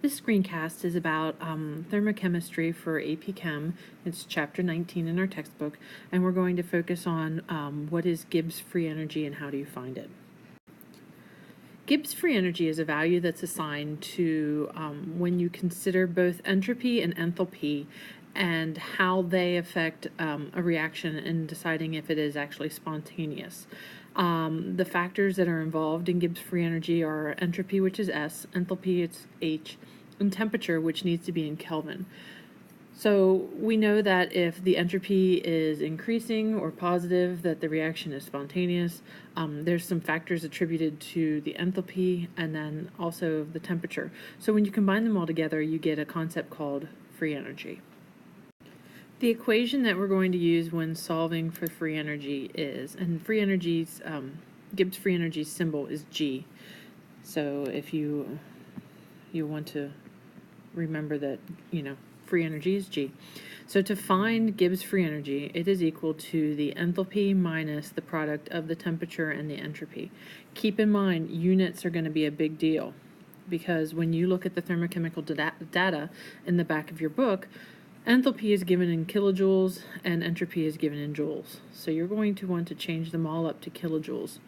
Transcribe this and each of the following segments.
This screencast is about thermochemistry for AP Chem. It's chapter 19 in our textbook, and we're going to focus on what is Gibbs free energy and how do you find it. Gibbs free energy is a value that's assigned to when you consider both entropy and enthalpy and how they affect a reaction in deciding if it is actually spontaneous. The factors that are involved in Gibbs free energy are entropy, which is S, enthalpy, it's H, and temperature, which needs to be in Kelvin. So we know that if the entropy is increasing or positive, that the reaction is spontaneous. There's some factors attributed to the enthalpy and then also the temperature. So when you combine them all together, you get a concept called free energy. The equation that we're going to use when solving for free energy is, and free energy's, Gibbs free energy's symbol is G. So if you want to remember that, free energy is G. So to find Gibbs free energy, it is equal to the enthalpy minus the product of the temperature and the entropy. Keep in mind, units are going to be a big deal because when you look at the thermochemical data in the back of your book, enthalpy is given in kilojoules and entropy is given in joules. So you're going to want to change them all up to kilojoules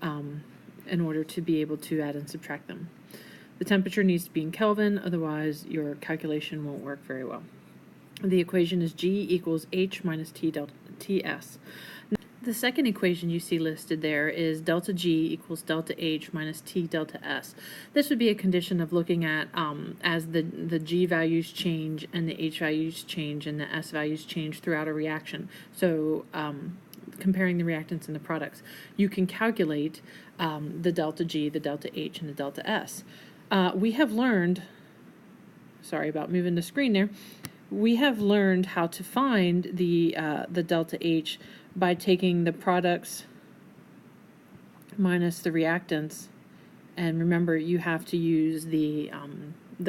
in order to be able to add and subtract them. The temperature needs to be in Kelvin, otherwise your calculation won't work very well. The equation is G equals H minus T delta Ts. The second equation you see listed there is delta G equals delta H minus T delta S. This would be a condition of looking at as the G values change and the H values change and the S values change throughout a reaction. So comparing the reactants and the products, you can calculate the delta G, the delta H, and the delta S. We have learned, sorry about moving the screen there, we have learned how to find the delta H by taking the products minus the reactants, and remember you have to use the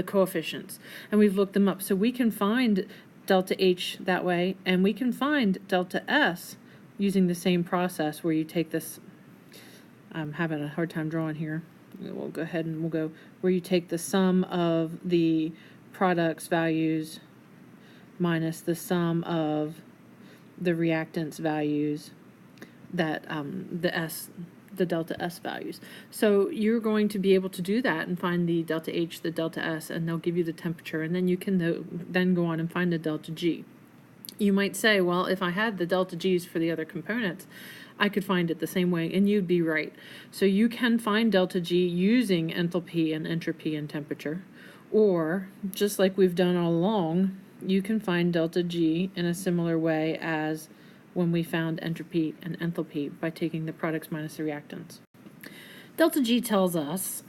coefficients, and we've looked them up. So we can find delta H that way, and we can find delta S using the same process where you take this, I'm having a hard time drawing here. We'll go ahead and we'll go where you take the sum of the products values minus the sum of the reactants values that the delta S values. So you're going to be able to do that and find the delta H, the delta S, and they'll give you the temperature, and then you can then go on and find the delta G. You might say, well, if I had the delta G's for the other components, I could find it the same way, and you'd be right. So you can find delta G using enthalpy and entropy and temperature, or just like we've done all along, you can find delta G in a similar way as when we found entropy and enthalpy by taking the products minus the reactants. Delta G tells us,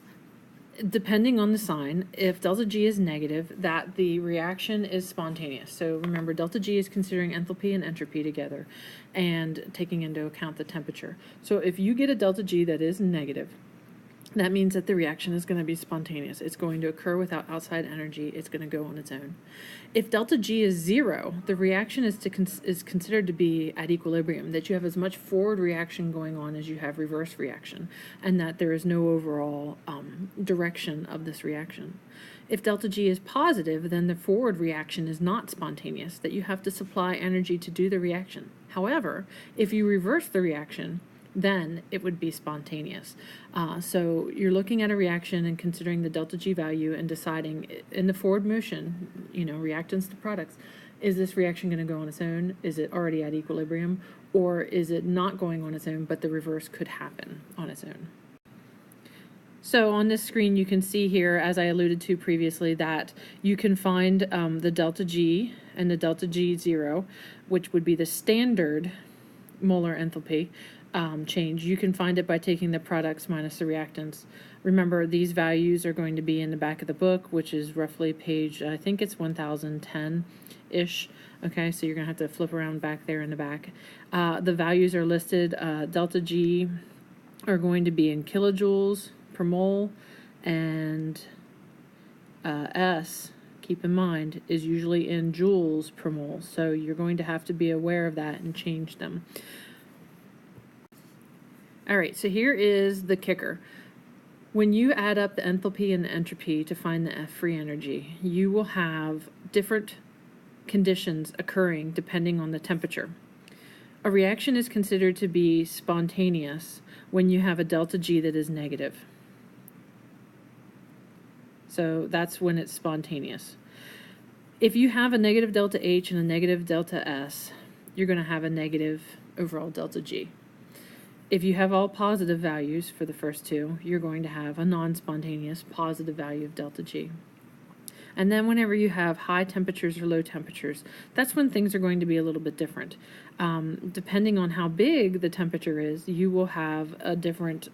depending on the sign, if delta G is negative, that the reaction is spontaneous. So remember, delta G is considering enthalpy and entropy together and taking into account the temperature. So if you get a delta G that is negative, that means that the reaction is going to be spontaneous. It's going to occur without outside energy. It's going to go on its own. If delta G is 0, the reaction is considered to be at equilibrium, that you have as much forward reaction going on as you have reverse reaction, and that there is no overall direction of this reaction. If delta G is positive, then the forward reaction is not spontaneous, that you have to supply energy to do the reaction. However, if you reverse the reaction, then it would be spontaneous. So you're looking at a reaction and considering the delta G value and deciding in the forward motion, reactants to products, is this reaction going to go on its own? Is it already at equilibrium? Or is it not going on its own, but the reverse could happen on its own? So on this screen you can see here, as I alluded to previously, that you can find the delta G and the delta G0, which would be the standard molar enthalpy change. You can find it by taking the products minus the reactants. Remember, these values are going to be in the back of the book, which is roughly page, I think it's 1010-ish. Okay, so you're going to have to flip around back there in the back. The values are listed. Delta G are going to be in kilojoules per mole, and S, keep in mind, is usually in joules per mole. So you're going to have to be aware of that and change them. All right, so here is the kicker. When you add up the enthalpy and the entropy to find the free energy, you will have different conditions occurring depending on the temperature. A reaction is considered to be spontaneous when you have a delta G that is negative. So that's when it's spontaneous. If you have a negative delta H and a negative delta S, you're going to have a negative overall delta G. If you have all positive values for the first two, you're going to have a non-spontaneous positive value of delta G. And then whenever you have high temperatures or low temperatures, that's when things are going to be a little bit different. Depending on how big the temperature is, you will have a different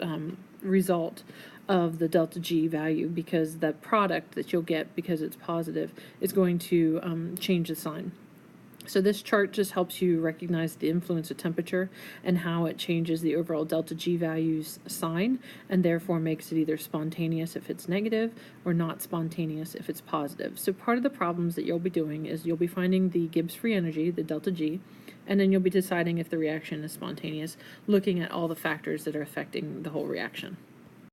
result of the delta G value, because the product that you'll get, because it's positive, is going to change the sign. So this chart just helps you recognize the influence of temperature and how it changes the overall delta G value's sign, and therefore makes it either spontaneous if it's negative or not spontaneous if it's positive. So part of the problems that you'll be doing is you'll be finding the Gibbs free energy, the delta G, and then you'll be deciding if the reaction is spontaneous, looking at all the factors that are affecting the whole reaction.